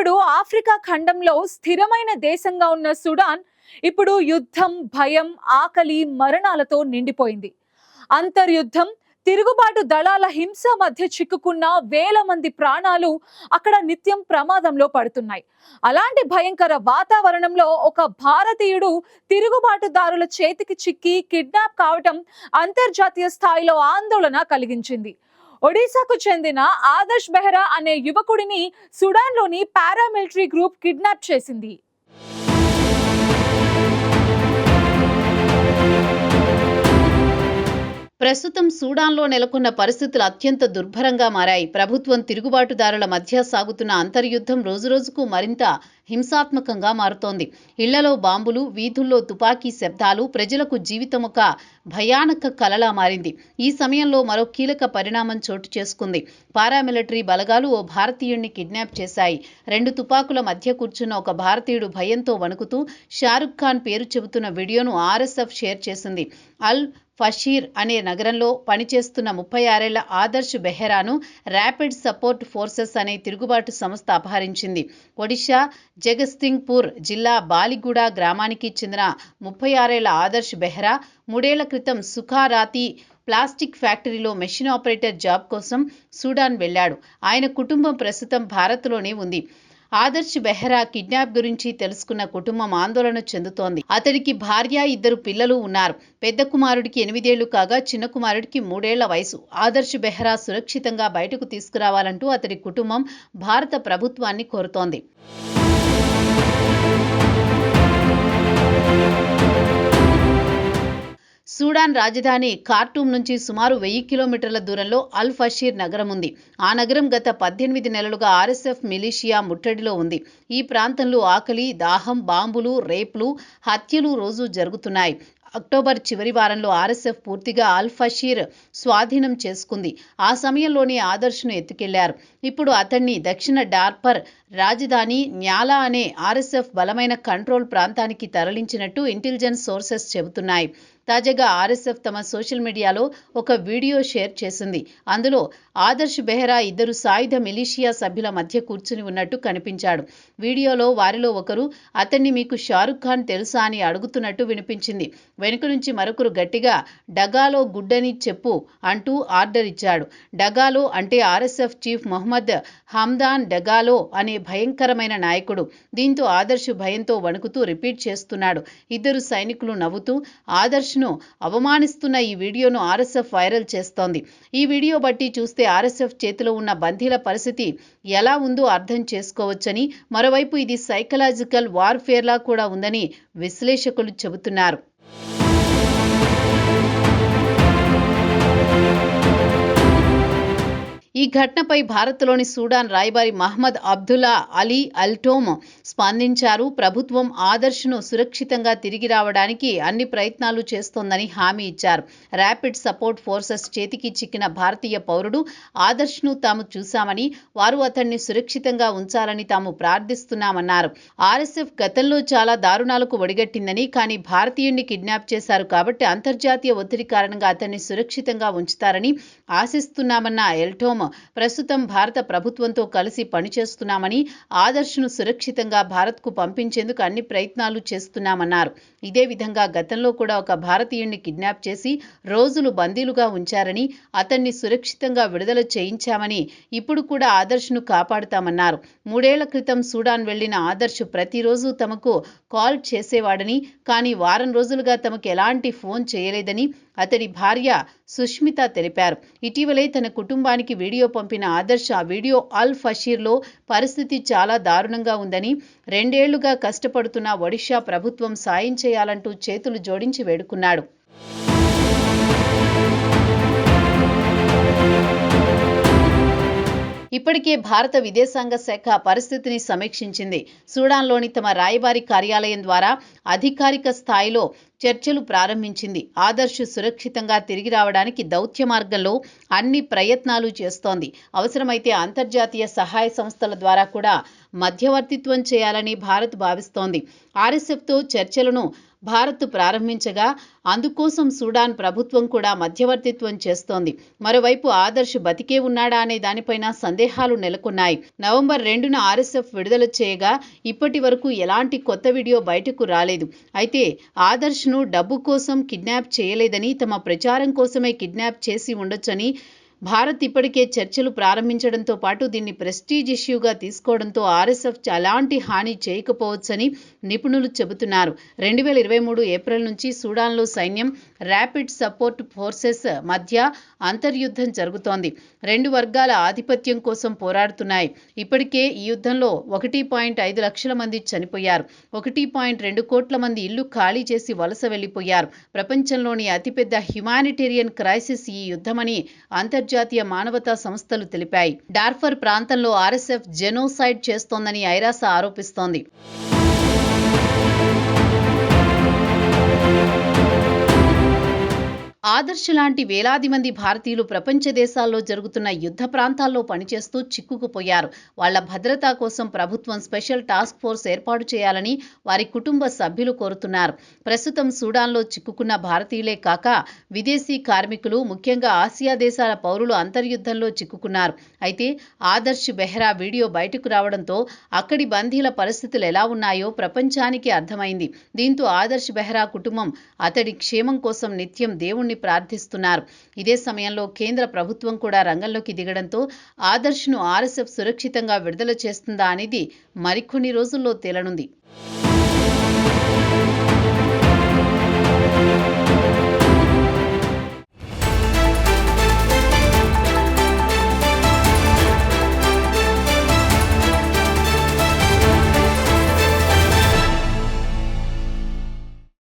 ఒకప్పుడు ఆఫ్రికా ఖండంలో స్థిరమైన దేశంగా ఉన్న సుడాన్ ఇప్పుడు యుద్ధం, భయం, ఆకలి, మరణాలతో నిండిపోయింది. అంతర్యుద్ధం, తిరుగుబాటు దళాల హింస మధ్య చిక్కుకున్న వేల మంది ప్రాణాలు అక్కడ నిత్యం ప్రమాదంలో పడుతున్నాయి. అలాంటి భయంకర వాతావరణంలో ఒక భారతీయుడు తిరుగుబాటుదారుల చేతికి చిక్కి కిడ్నాప్ కావటం అంతర్జాతీయ స్థాయిలో ఆందోళన కలిగించింది. ఒడిశాకు చెందిన ఆదర్శ్ బెహ్రా అనే యువకుడిని సుడాన్లోని పారామిలిటరీ గ్రూప్ కిడ్నాప్ చేసింది. ప్రస్తుతం సూడాన్లో నెలకొన్న పరిస్థితులు అత్యంత దుర్భరంగా మారాయి. ప్రభుత్వం తిరుగుబాటుదారుల మధ్య సాగుతున్న అంతర్యుద్ధం రోజురోజుకు మరింత హింసాత్మకంగా మారుతోంది. ఇళ్లలో బాంబులు, వీధుల్లో తుపాకీ శబ్దాలు ప్రజలకు జీవితం ఒక భయానక కలలా మారింది. ఈ సమయంలో మరో కీలక పరిణామం చోటు చేసుకుంది. పారామిలిటరీ బలగాలు ఓ భారతీయుడిని కిడ్నాప్ చేశాయి. 2 తుపాకుల మధ్య కూర్చున్న ఒక భారతీయుడు భయంతో వణుకుతూ షారుఖ్ ఖాన్ పేరు చెబుతున్న వీడియోను ఆర్ఎస్ఎఫ్ షేర్ చేసింది. అల్ ఫషీర్ అనే నగరంలో పనిచేస్తున్న 36 ఏళ్ల ఆదర్శ్ బెహ్రాను ర్యాపిడ్ సపోర్ట్ ఫోర్సెస్ అనే తిరుగుబాటు సంస్థ అపహరించింది. ఒడిషా జగత్సింగ్పూర్ జిల్లా బాలిగూడ గ్రామానికి చెందిన 36 ఏళ్ల ఆదర్శ్ బెహ్రా 3 ఏళ్ల క్రితం సుఖారాతి ప్లాస్టిక్ ఫ్యాక్టరీలో మెషిన్ ఆపరేటర్ జాబ్ కోసం సూడాన్ వెళ్లాడు. ఆయన కుటుంబం ప్రస్తుతం భారత్లోనే ఉంది. ఆదర్శ్ బెహ్రా కిడ్నాప్ గురించి తెలుసుకున్న కుటుంబం ఆందోళన చెందుతోంది. అతడికి భార్య, 2 పిల్లలు ఉన్నారు. పెద్ద కుమారుడికి 8 ఏళ్లు కాగా చిన్న కుమారుడికి 3 ఏళ్ల వయసు. ఆదర్శ్ బెహ్రా సురక్షితంగా బయటకు తీసుకురావాలంటూ అతడి కుటుంబం భారత ప్రభుత్వాన్ని కోరుతోంది. సూడాన్ రాజధాని ఖార్టూమ్ నుంచి సుమారు 1000 కిలోమీటర్ల దూరంలో అల్ ఫషీర్ నగరం ఉంది. ఆ నగరం గత 18 నెలలుగా ఆర్ఎస్ఎఫ్ మిలిషియా ముట్టడిలో ఉంది. ఈ ప్రాంతంలో ఆకలి, దాహం, బాంబులు, రేపులు, హత్యలు రోజూ జరుగుతున్నాయి. అక్టోబర్ చివరి వారంలో ఆర్ఎస్ఎఫ్ పూర్తిగా అల్ ఫషీర్ స్వాధీనం చేసుకుంది. ఆ సమయంలోనే ఆదర్శ్ను ఎత్తుకెళ్లారు. ఇప్పుడు అతన్ని దక్షిణ డార్పర్ రాజధాని న్యాలా అనే ఆర్ఎస్ఎఫ్ బలమైన కంట్రోల్ ప్రాంతానికి తరలించినట్టు ఇంటెలిజెన్స్ సోర్సెస్ చెబుతున్నాయి. తాజాగా ఆర్ఎస్ఎఫ్ తమ సోషల్ మీడియాలో ఒక వీడియో షేర్ చేసింది. అందులో ఆదర్శ్ బెహ్రా 2 సాయుధ మిలిషియా సభ్యుల మధ్య కూర్చుని ఉన్నట్టు కనిపించాడు. వీడియోలో వారిలో ఒకరు అతన్ని మీకు షారుఖ్ ఖాన్ తెలుసా అని అడుగుతున్నట్టు వినిపించింది. వెనుక నుంచి మరొకరు గట్టిగా డగాలో గుడ్డని చెప్పు అంటూ ఆర్డర్ ఇచ్చాడు. డగాలో అంటే ఆర్ఎస్ఎఫ్ చీఫ్ మొహమ్మద్ హమ్దాన్ డగాలో అనే భయంకరమైన నాయకుడు. దీంతో ఆదర్శ్ భయంతో వణుకుతూ రిపీట్ చేస్తున్నాడు. 2 సైనికులు నవ్వుతూ ఆదర్శ్ను అవమానిస్తున్న ఈ వీడియోను ఆర్ఎస్ఎఫ్ వైరల్ చేస్తోంది. ఈ వీడియో బట్టి చూస్తే ఆర్ఎస్ఎఫ్ చేతిలో ఉన్న బందీల పరిస్థితి ఎలా ఉందో అర్థం చేసుకోవచ్చని, మరోవైపు ఇది సైకలాజికల్ వార్ఫేర్లా కూడా ఉందని విశ్లేషకులు చెబుతున్నారు. ఈ ఘటనపై భారత్లోని సూడాన్ రాయబారి మహమ్మద్ అబ్దుల్లా అలీ అల్టోమ్ స్పందించారు. ప్రభుత్వం ఆదర్శ్ను సురక్షితంగా తిరిగి రావడానికి అన్ని ప్రయత్నాలు చేస్తోందని హామీ ఇచ్చారు. ర్యాపిడ్ సపోర్ట్ ఫోర్సెస్ చేతికి చిక్కిన భారతీయ పౌరుడు ఆదర్శ్ను తాము చూశామని, వారు అతన్ని సురక్షితంగా ఉంచాలని తాము ప్రార్థిస్తున్నామన్నారు. ఆర్ఎస్ఎఫ్ గతంలో చాలా దారుణాలకు ఒడిగట్టిందని, కానీ భారతీయుడిని కిడ్నాప్ చేశారు కాబట్టి అంతర్జాతీయ ఒత్తిడి కారణంగా అతన్ని సురక్షితంగా ఉంచుతారని ఆశిస్తున్నామన్న ఎల్టోమ్ ప్రస్తుతం భారత ప్రభుత్వంతో కలిసి పనిచేస్తున్నామని, ఆదర్శ్ను సురక్షితంగా భారత్కు పంపించేందుకు అన్ని ప్రయత్నాలు చేస్తున్నామన్నారు. ఇదే విధంగా గతంలో కూడా ఒక భారతీయుడిని కిడ్నాప్ చేసి రోజులు బందీలుగా ఉంచారని, అతన్ని సురక్షితంగా విడుదల చేయించామని, ఇప్పుడు కూడా ఆదర్శ్ను కాపాడుతామన్నారు. 3 ఏళ్ల క్రితం సూడాన్ వెళ్లిన ఆదర్శ్ ప్రతిరోజు తమకు కాల్ చేసేవాడని, కానీ వారం రోజులుగా తమకు ఎలాంటి ఫోన్ చేయలేదని అతడి భార్య సుష్మిత తెలిపారు. ఇటీవలే తన కుటుంబానికి వీడియో పంపిన ఆదర్శ్ ఆ వీడియో అల్ ఫషీర్లో పరిస్థితి చాలా దారుణంగా ఉందని, 2 ఏళ్లుగా కష్టపడుతున్న ఒడిషా ప్రభుత్వం సాయం చేయాలంటూ చేతులు జోడించి వేడుకున్నాడు. ఇప్పటికే భారత విదేశాంగ శాఖ పరిస్థితిని సమీక్షించింది. సూడాన్లోని తమ రాయబారి కార్యాలయం ద్వారా అధికారిక స్థాయిలో చర్చలు ప్రారంభించింది. ఆదర్శ్ సురక్షితంగా తిరిగి రావడానికి దౌత్య మార్గంలో అన్ని ప్రయత్నాలు చేస్తోంది. అవసరమైతే అంతర్జాతీయ సహాయ సంస్థల ద్వారా కూడా మధ్యవర్తిత్వం చేయాలని భారత్ భావిస్తోంది. ఆర్ఎస్ఎఫ్తో చర్చలను భారత్ ప్రారంభించగా అందుకోసం సూడాన్ ప్రభుత్వం కూడా మధ్యవర్తిత్వం చేస్తోంది. మరోవైపు ఆదర్శ్ బతికే ఉన్నాడా అనే దానిపైన సందేహాలు నెలకొన్నాయి. నవంబర్ 2న ఆర్ఎస్ఎఫ్ విడుదల చేయగా ఇప్పటి వరకు ఎలాంటి కొత్త వీడియో బయటకు రాలేదు. అయితే ఆదర్శ్ను డబ్బు కోసం కిడ్నాప్ చేయలేదని, తమ ప్రచారం కోసమే కిడ్నాప్ చేసి ఉండొచ్చని భారత్ ఇప్పటికే చర్చలు ప్రారంభించడంతో పాటు దీన్ని ప్రెస్టీజ్ ఇష్యూగా తీసుకోవడంతో ఆర్ఎస్ఎఫ్ ఎలాంటి హాని చేయకపోవచ్చని నిపుణులు చెబుతున్నారు. 2023 ఏప్రిల్ నుంచి సూడాన్లో సైన్యం, ర్యాపిడ్ సపోర్ట్ ఫోర్సెస్ మధ్య అంతర్యుద్ధం జరుగుతోంది. రెండు వర్గాల ఆధిపత్యం కోసం పోరాడుతున్నాయి. ఇప్పటికే ఈ యుద్ధంలో 1.5 లక్షల మంది చనిపోయారు. 1.2 కోట్ల మంది ఇల్లు ఖాళీ చేసి వలస వెళ్లిపోయారు. ప్రపంచంలోని అతిపెద్ద హ్యుమానిటేరియన్ క్రైసిస్ ఈ యుద్ధమని అంతర్జాతీయ మానవతా సంస్థలు తెలిపాయి. డార్ఫర్ ప్రాంతంలో ఆర్ఎస్ఎఫ్ జెనోసైడ్ చేస్తోందని ఐరాస ఆరోపిస్తోంది. ఆదర్శ్ లాంటి వేలాది మంది భారతీయులు ప్రపంచ దేశాల్లో జరుగుతున్న యుద్ధ ప్రాంతాల్లో పనిచేస్తూ చిక్కుకుపోయారు. వాళ్ల భద్రత కోసం ప్రభుత్వం స్పెషల్ టాస్క్ ఫోర్స్ ఏర్పాటు చేయాలని వారి కుటుంబ సభ్యులు కోరుతున్నారు. ప్రస్తుతం సూడాన్లో చిక్కుకున్న భారతీయులే కాక విదేశీ కార్మికులు, ముఖ్యంగా ఆసియా దేశాల పౌరులు అంతర్యుద్ధంలో చిక్కుకున్నారు. అయితే ఆదర్శ్ బెహ్రా వీడియో బయటకు రావడంతో అక్కడి బందీల పరిస్థితులు ఎలా ఉన్నాయో ప్రపంచానికి అర్థమైంది. దీంతో ఆదర్శ్ బెహ్రా కుటుంబం అతడి క్షేమం కోసం నిత్యం దేవుణ్ణి ప్రార్థిస్తున్నారు. ఇదే సమయంలో కేంద్ర ప్రభుత్వం కూడా రంగంలోకి దిగడంతో ఆదర్శ్ను ఆర్ఎస్ఎఫ్ సురక్షితంగా విడుదల చేస్తుందా అనేది మరికొన్ని రోజుల్లో తేలనుంది.